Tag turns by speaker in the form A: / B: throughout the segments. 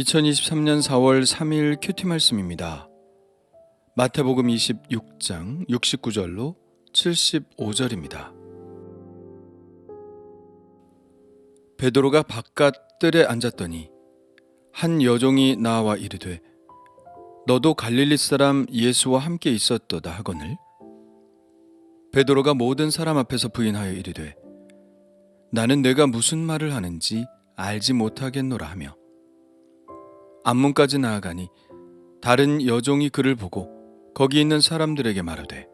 A: 2023년 4월 3일 큐티 말씀입니다. 마태복음 26장 69절로 75절입니다. 베드로가 바깥 뜰에 앉았더니 한 여종이 나와 이르되 너도 갈릴리 사람 예수와 함께 있었도다 하거늘 베드로가 모든 사람 앞에서 부인하여 이르되 나는 내가 무슨 말을 하는지 알지 못하겠노라 하며 앞문까지 나아가니 다른 여종이 그를 보고 거기 있는 사람들에게 말하되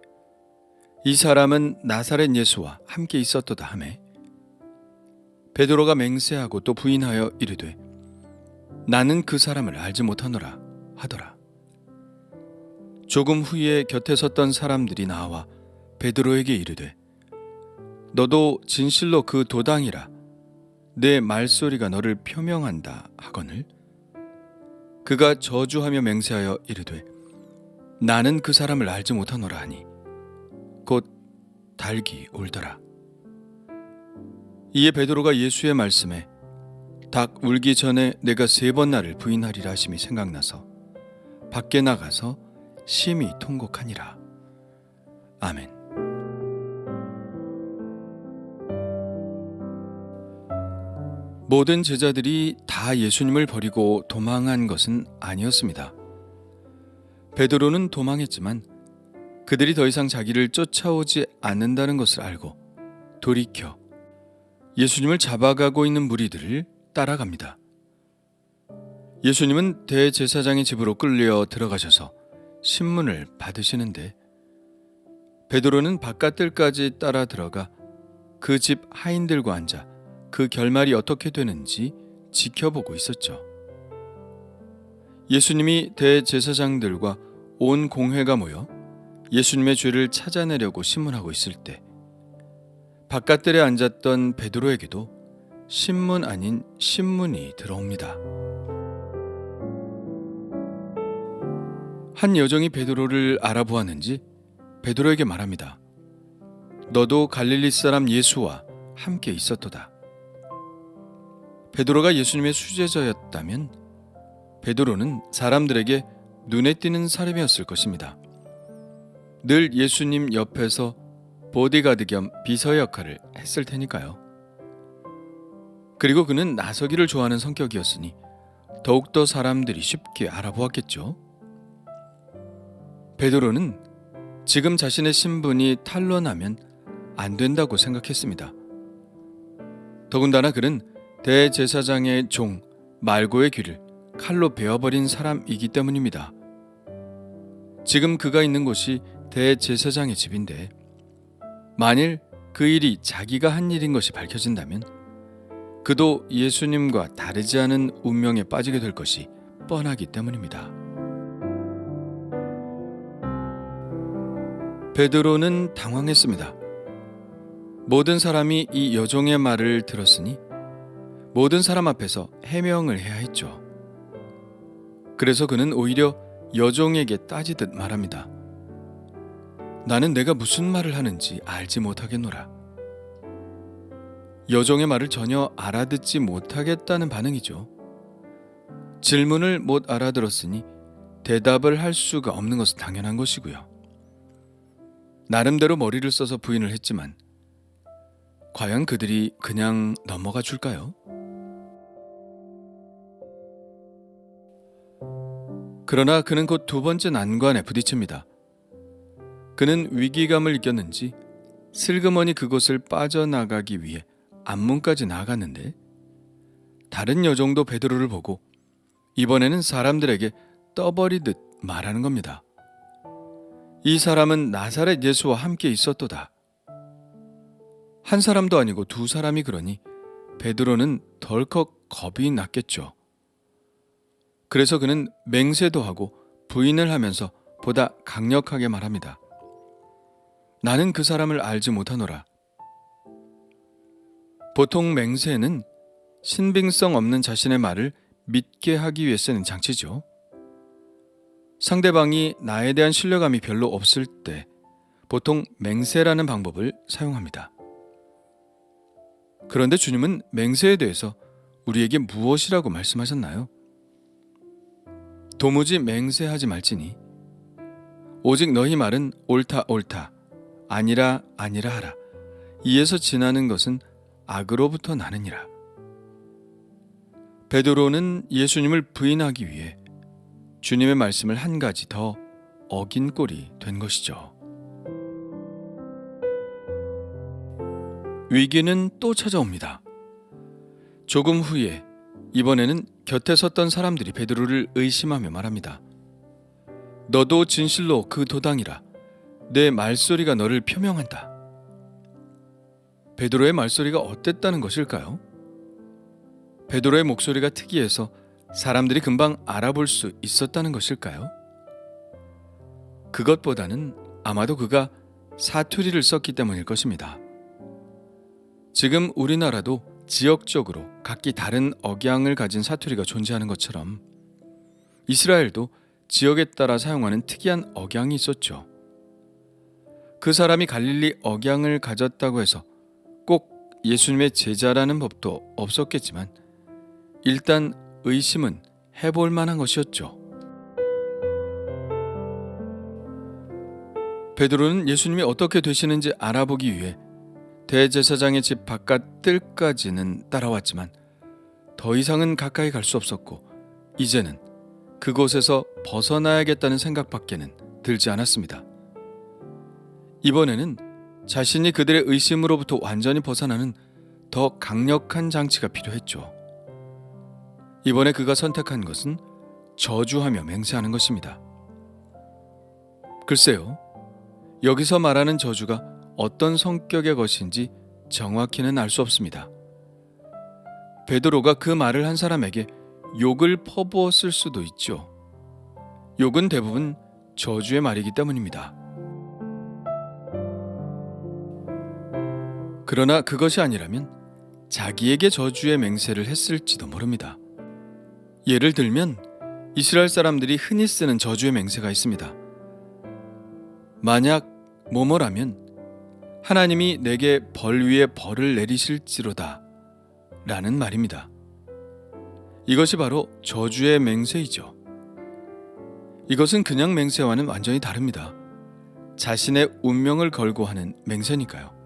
A: 이 사람은 나사렛 예수와 함께 있었도다 하매 베드로가 맹세하고 또 부인하여 이르되 나는 그 사람을 알지 못하노라 하더라. 조금 후에 곁에 섰던 사람들이 나와 베드로에게 이르되 너도 진실로 그 도당이라 내 말소리가 너를 표명한다 하거늘 그가 저주하며 맹세하여 이르되 나는 그 사람을 알지 못하노라 하니 곧 달기 울더라. 이에 베드로가 예수의 말씀에 닭 울기 전에 내가 3번 나를 부인하리라 하심이 생각나서 밖에 나가서 심히 통곡하니라. 아멘. 모든 제자들이 다 예수님을 버리고 도망한 것은 아니었습니다. 베드로는 도망했지만 그들이 더 이상 자기를 쫓아오지 않는다는 것을 알고 돌이켜 예수님을 잡아가고 있는 무리들을 따라갑니다. 예수님은 대제사장의 집으로 끌려 들어가셔서 신문을 받으시는데 베드로는 바깥들까지 따라 들어가 그 집 하인들과 앉아 그 결말이 어떻게 되는지 지켜보고 있었죠. 예수님이 대제사장들과 온 공회가 모여 예수님의 죄를 찾아내려고 신문하고 있을 때 바깥들에 앉았던 베드로에게도 신문 아닌 신문이 들어옵니다. 한 여종이 베드로를 알아보았는지 베드로에게 말합니다. 너도 갈릴리 사람 예수와 함께 있었도다. 베드로가 예수님의 수제자였다면 베드로는 사람들에게 눈에 띄는 사람이었을 것입니다. 늘 예수님 옆에서 보디가드 겸 비서 역할을 했을 테니까요. 그리고 그는 나서기를 좋아하는 성격이었으니 더욱더 사람들이 쉽게 알아보았겠죠. 베드로는 지금 자신의 신분이 탄로나면 안 된다고 생각했습니다. 더군다나 그는 대제사장의 종 말고의 귀를 칼로 베어버린 사람이기 때문입니다. 지금 그가 있는 곳이 대제사장의 집인데 만일 그 일이 자기가 한 일인 것이 밝혀진다면 그도 예수님과 다르지 않은 운명에 빠지게 될 것이 뻔하기 때문입니다. 베드로는 당황했습니다. 모든 사람이 이 여종의 말을 들었으니 모든 사람 앞에서 해명을 해야 했죠. 그래서 그는 오히려 여종에게 따지듯 말합니다. 나는 내가 무슨 말을 하는지 알지 못하겠노라. 여종의 말을 전혀 알아듣지 못하겠다는 반응이죠. 질문을 못 알아들었으니 대답을 할 수가 없는 것은 당연한 것이고요. 나름대로 머리를 써서 부인을 했지만 과연 그들이 그냥 넘어가 줄까요? 그러나 그는 곧 두 번째 난관에 부딪힙니다. 그는 위기감을 느꼈는지 슬그머니 그곳을 빠져나가기 위해 앞문까지 나아갔는데 다른 여종도 베드로를 보고 이번에는 사람들에게 떠버리듯 말하는 겁니다. 이 사람은 나사렛 예수와 함께 있었도다. 한 사람도 아니고 두 사람이 그러니 베드로는 덜컥 겁이 났겠죠. 그래서 그는 맹세도 하고 부인을 하면서 보다 강력하게 말합니다. 나는 그 사람을 알지 못하노라. 보통 맹세는 신빙성 없는 자신의 말을 믿게 하기 위해 쓰는 장치죠. 상대방이 나에 대한 신뢰감이 별로 없을 때 보통 맹세라는 방법을 사용합니다. 그런데 주님은 맹세에 대해서 우리에게 무엇이라고 말씀하셨나요? 도무지 맹세하지 말지니 오직 너희 말은 옳다 옳다 아니라 아니라 하라. 이에서 지나는 것은 악으로부터 나느니라. 베드로는 예수님을 부인하기 위해 주님의 말씀을 한 가지 더 어긴 꼴이 된 것이죠. 위기는 또 찾아옵니다. 조금 후에 이번에는 곁에 섰던 사람들이 베드로를 의심하며 말합니다. 너도 진실로 그 도당이라. 내 말소리가 너를 표명한다. 베드로의 말소리가 어땠다는 것일까요? 베드로의 목소리가 특이해서 사람들이 금방 알아볼 수 있었다는 것일까요? 그것보다는 아마도 그가 사투리를 썼기 때문일 것입니다. 지금 우리나라도 지역적으로 각기 다른 억양을 가진 사투리가 존재하는 것처럼 이스라엘도 지역에 따라 사용하는 특이한 억양이 있었죠. 그 사람이 갈릴리 억양을 가졌다고 해서 꼭 예수님의 제자라는 법도 없었겠지만 일단 의심은 해볼 만한 것이었죠. 베드로는 예수님이 어떻게 되시는지 알아보기 위해 대제사장의 집 바깥 뜰까지는 따라왔지만 더 이상은 가까이 갈 수 없었고 이제는 그곳에서 벗어나야겠다는 생각밖에는 들지 않았습니다. 이번에는 자신이 그들의 의심으로부터 완전히 벗어나는 더 강력한 장치가 필요했죠. 이번에 그가 선택한 것은 저주하며 맹세하는 것입니다. 글쎄요, 여기서 말하는 저주가 어떤 성격의 것인지 정확히는 알 수 없습니다. 베드로가 그 말을 한 사람에게 욕을 퍼부었을 수도 있죠. 욕은 대부분 저주의 말이기 때문입니다. 그러나 그것이 아니라면 자기에게 저주의 맹세를 했을지도 모릅니다. 예를 들면 이스라엘 사람들이 흔히 쓰는 저주의 맹세가 있습니다. 만약 뭐뭐라면 하나님이 내게 벌 위에 벌을 내리실지로다 라는 말입니다. 이것이 바로 저주의 맹세이죠. 이것은 그냥 맹세와는 완전히 다릅니다. 자신의 운명을 걸고 하는 맹세니까요.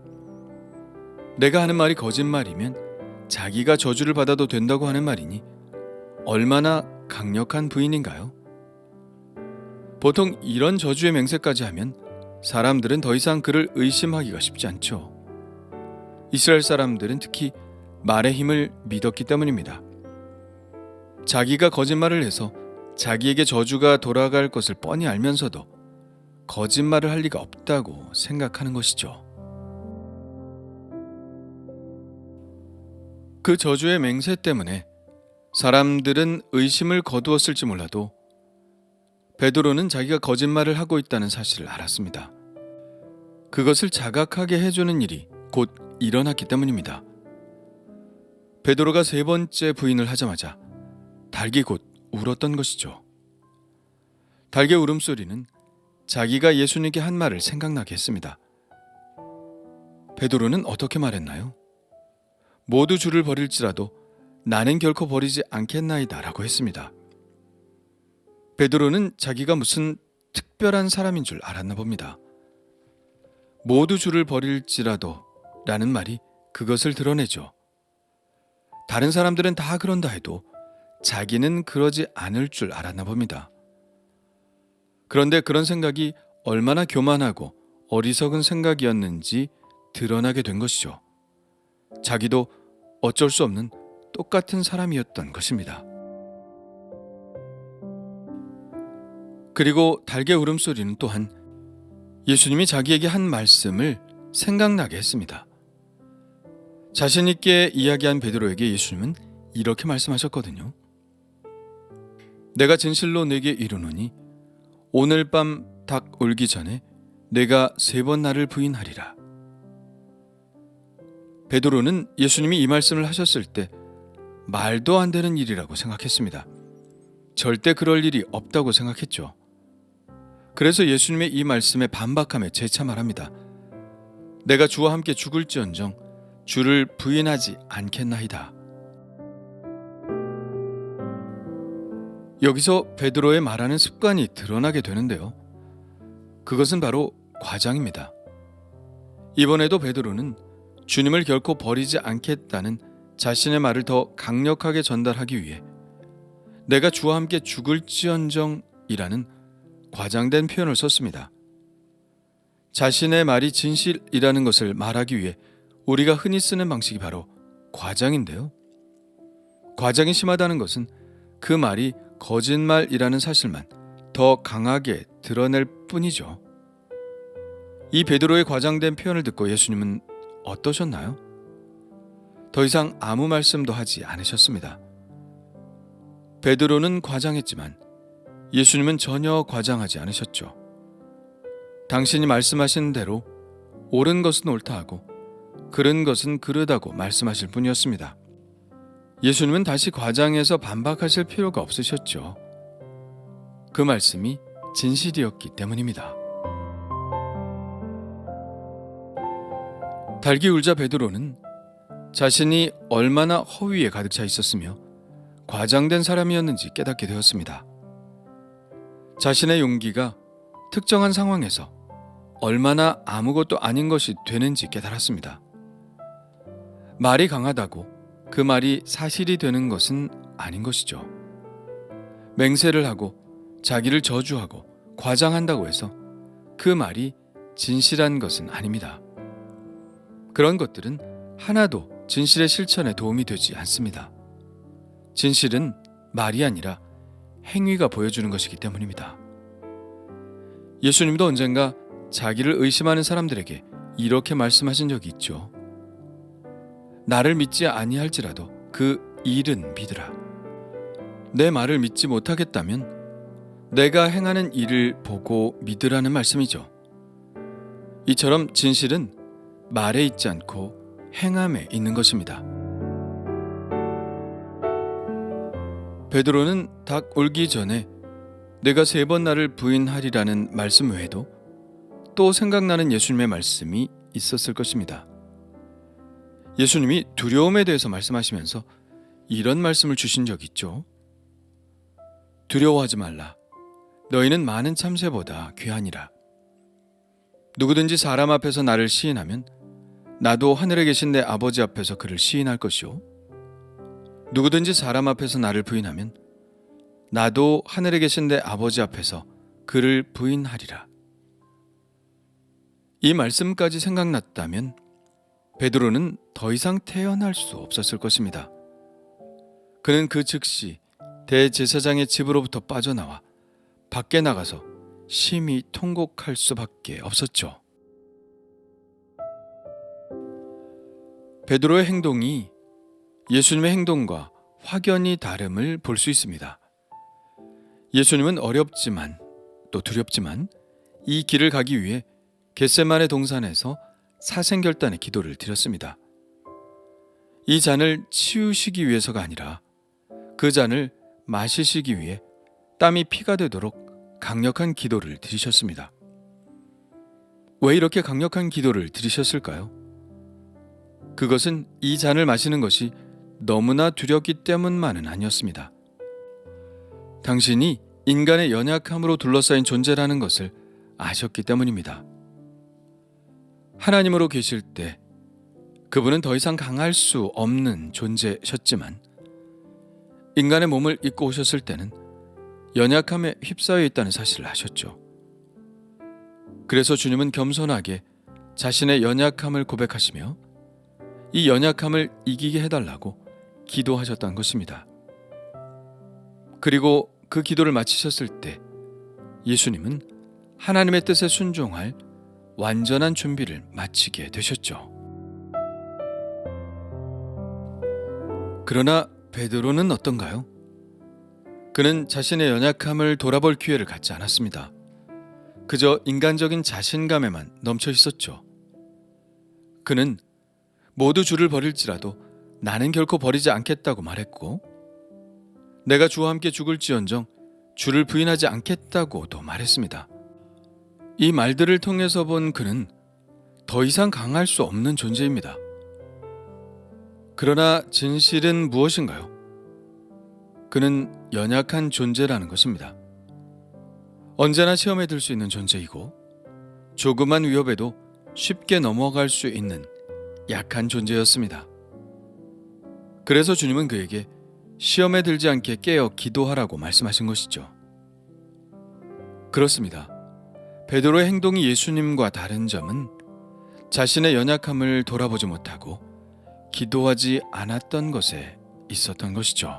A: 내가 하는 말이 거짓말이면 자기가 저주를 받아도 된다고 하는 말이니 얼마나 강력한 부인인가요? 보통 이런 저주의 맹세까지 하면 사람들은 더 이상 그를 의심하기가 쉽지 않죠. 이스라엘 사람들은 특히 말의 힘을 믿었기 때문입니다. 자기가 거짓말을 해서 자기에게 저주가 돌아갈 것을 뻔히 알면서도 거짓말을 할 리가 없다고 생각하는 것이죠. 그 저주의 맹세 때문에 사람들은 의심을 거두었을지 몰라도 베드로는 자기가 거짓말을 하고 있다는 사실을 알았습니다. 그것을 자각하게 해주는 일이 곧 일어났기 때문입니다. 베드로가 세 번째 부인을 하자마자 닭이 곧 울었던 것이죠. 닭의 울음소리는 자기가 예수님께 한 말을 생각나게 했습니다. 베드로는 어떻게 말했나요? 모두 주를 버릴지라도 나는 결코 버리지 않겠나이다 라고 했습니다. 베드로는 자기가 무슨 특별한 사람인 줄 알았나 봅니다. 모두 주를 버릴지라도 라는 말이 그것을 드러내죠. 다른 사람들은 다 그런다 해도 자기는 그러지 않을 줄 알았나 봅니다. 그런데 그런 생각이 얼마나 교만하고 어리석은 생각이었는지 드러나게 된 것이죠. 자기도 어쩔 수 없는 똑같은 사람이었던 것입니다. 그리고 닭의 울음소리는 또한 예수님이 자기에게 한 말씀을 생각나게 했습니다. 자신 있게 이야기한 베드로에게 예수님은 이렇게 말씀하셨거든요. 내가 진실로 네게 이르노니 오늘 밤 닭 울기 전에 내가 3번 나를 부인하리라. 베드로는 예수님이 이 말씀을 하셨을 때 말도 안 되는 일이라고 생각했습니다. 절대 그럴 일이 없다고 생각했죠. 그래서 예수님의 이 말씀에 반박하며 재차 말합니다. 내가 주와 함께 죽을지언정 주를 부인하지 않겠나이다. 여기서 베드로의 말하는 습관이 드러나게 되는데요. 그것은 바로 과장입니다. 이번에도 베드로는 주님을 결코 버리지 않겠다는 자신의 말을 더 강력하게 전달하기 위해 내가 주와 함께 죽을지언정이라는 과장된 표현을 썼습니다. 자신의 말이 진실이라는 것을 말하기 위해 우리가 흔히 쓰는 방식이 바로 과장인데요. 과장이 심하다는 것은 그 말이 거짓말이라는 사실만 더 강하게 드러낼 뿐이죠. 이 베드로의 과장된 표현을 듣고 예수님은 어떠셨나요? 더 이상 아무 말씀도 하지 않으셨습니다. 베드로는 과장했지만 예수님은 전혀 과장하지 않으셨죠. 당신이 말씀하신 대로 옳은 것은 옳다 하고 그른 것은 그르다고 말씀하실 뿐이었습니다. 예수님은 다시 과장해서 반박하실 필요가 없으셨죠. 그 말씀이 진실이었기 때문입니다. 달기 울자 베드로는 자신이 얼마나 허위에 가득 차 있었으며 과장된 사람이었는지 깨닫게 되었습니다. 자신의 용기가 특정한 상황에서 얼마나 아무것도 아닌 것이 되는지 깨달았습니다. 말이 강하다고 그 말이 사실이 되는 것은 아닌 것이죠. 맹세를 하고 자기를 저주하고 과장한다고 해서 그 말이 진실한 것은 아닙니다. 그런 것들은 하나도 진실의 실천에 도움이 되지 않습니다. 진실은 말이 아니라 행위가 보여주는 것이기 때문입니다. 예수님도 언젠가 자기를 의심하는 사람들에게 이렇게 말씀하신 적이 있죠. 나를 믿지 아니할지라도 그 일은 믿으라. 내 말을 믿지 못하겠다면 내가 행하는 일을 보고 믿으라는 말씀이죠. 이처럼 진실은 말에 있지 않고 행함에 있는 것입니다. 베드로는 닭 울기 전에 내가 3번 나를 부인하리라는 말씀 외에도 또 생각나는 예수님의 말씀이 있었을 것입니다. 예수님이 두려움에 대해서 말씀하시면서 이런 말씀을 주신 적이 있죠. 두려워하지 말라. 너희는 많은 참새보다 귀하니라. 누구든지 사람 앞에서 나를 시인하면 나도 하늘에 계신 내 아버지 앞에서 그를 시인할 것이요. 누구든지 사람 앞에서 나를 부인하면 나도 하늘에 계신 내 아버지 앞에서 그를 부인하리라. 이 말씀까지 생각났다면 베드로는 더 이상 태어날 수 없었을 것입니다. 그는 그 즉시 대제사장의 집으로부터 빠져나와 밖에 나가서 심히 통곡할 수밖에 없었죠. 베드로의 행동이 예수님의 행동과 확연히 다름을 볼 수 있습니다. 예수님은 어렵지만 또 두렵지만 이 길을 가기 위해 겟세마네 동산에서 사생결단의 기도를 드렸습니다. 이 잔을 치우시기 위해서가 아니라 그 잔을 마시시기 위해 땀이 피가 되도록 강력한 기도를 드리셨습니다. 왜 이렇게 강력한 기도를 드리셨을까요? 그것은 이 잔을 마시는 것이 너무나 두렵기 때문만은 아니었습니다. 당신이 인간의 연약함으로 둘러싸인 존재라는 것을 아셨기 때문입니다. 하나님으로 계실 때 그분은 더 이상 강할 수 없는 존재셨지만 인간의 몸을 입고 오셨을 때는 연약함에 휩싸여 있다는 사실을 아셨죠. 그래서 주님은 겸손하게 자신의 연약함을 고백하시며 이 연약함을 이기게 해달라고 기도하셨던 것입니다. 그리고 그 기도를 마치셨을 때 예수님은 하나님의 뜻에 순종할 완전한 준비를 마치게 되셨죠. 그러나 베드로는 어떤가요? 그는 자신의 연약함을 돌아볼 기회를 갖지 않았습니다. 그저 인간적인 자신감에만 넘쳐 있었죠. 그는 모두 주를 버릴지라도 나는 결코 버리지 않겠다고 말했고 내가 주와 함께 죽을지언정 주를 부인하지 않겠다고도 말했습니다. 이 말들을 통해서 본 그는 더 이상 강할 수 없는 존재입니다. 그러나 진실은 무엇인가요? 그는 연약한 존재라는 것입니다. 언제나 시험에 들 수 있는 존재이고 조그만 위협에도 쉽게 넘어갈 수 있는 약한 존재였습니다. 그래서 주님은 그에게 시험에 들지 않게 깨어 기도하라고 말씀하신 것이죠. 그렇습니다. 베드로의 행동이 예수님과 다른 점은 자신의 연약함을 돌아보지 못하고 기도하지 않았던 것에 있었던 것이죠.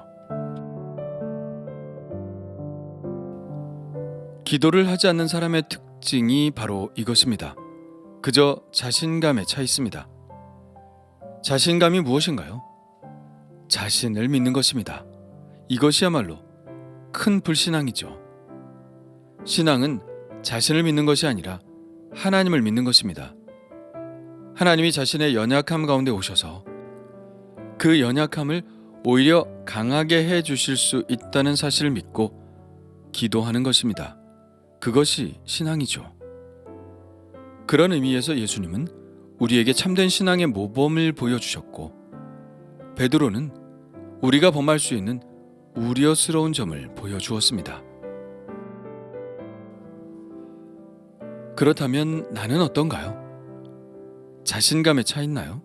A: 기도를 하지 않는 사람의 특징이 바로 이것입니다. 그저 자신감에 차 있습니다. 자신감이 무엇인가요? 자신을 믿는 것입니다. 이것이야말로 큰 불신앙이죠. 신앙은 자신을 믿는 것이 아니라 하나님을 믿는 것입니다. 하나님이 자신의 연약함 가운데 오셔서 그 연약함을 오히려 강하게 해 주실 수 있다는 사실을 믿고 기도하는 것입니다. 그것이 신앙이죠. 그런 의미에서 예수님은 우리에게 참된 신앙의 모범을 보여주셨고, 베드로는 우리가 범할 수 있는 우려스러운 점을 보여주었습니다. 그렇다면 나는 어떤가요? 자신감에 차 있나요?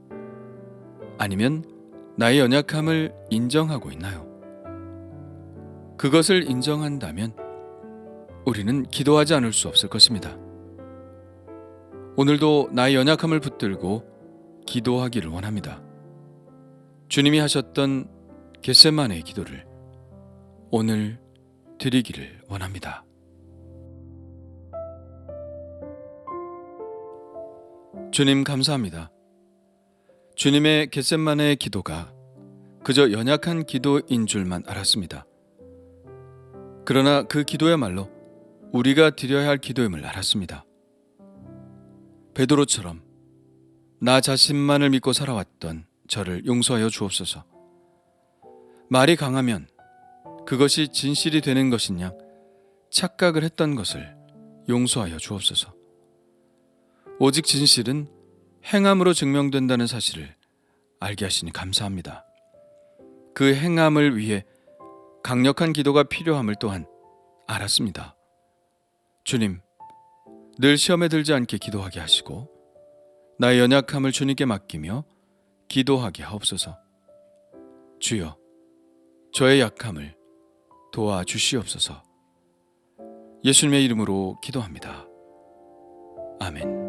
A: 아니면 나의 연약함을 인정하고 있나요? 그것을 인정한다면 우리는 기도하지 않을 수 없을 것입니다. 오늘도 나의 연약함을 붙들고 기도하기를 원합니다. 주님이 하셨던 겟세마네의 기도를 오늘 드리기를 원합니다. 주님 감사합니다. 주님의 겟세마네의 기도가 그저 연약한 기도인 줄만 알았습니다. 그러나 그 기도야말로 우리가 드려야 할 기도임을 알았습니다. 베드로처럼 나 자신만을 믿고 살아왔던 저를 용서하여 주옵소서. 말이 강하면 그것이 진실이 되는 것인 양 착각을 했던 것을 용서하여 주옵소서. 오직 진실은 행함으로 증명된다는 사실을 알게 하시니 감사합니다. 그 행함을 위해 강력한 기도가 필요함을 또한 알았습니다. 주님, 늘 시험에 들지 않게 기도하게 하시고 나의 연약함을 주님께 맡기며 기도하게 하옵소서. 주여, 저의 약함을 도와주시옵소서. 예수님의 이름으로 기도합니다. 아멘.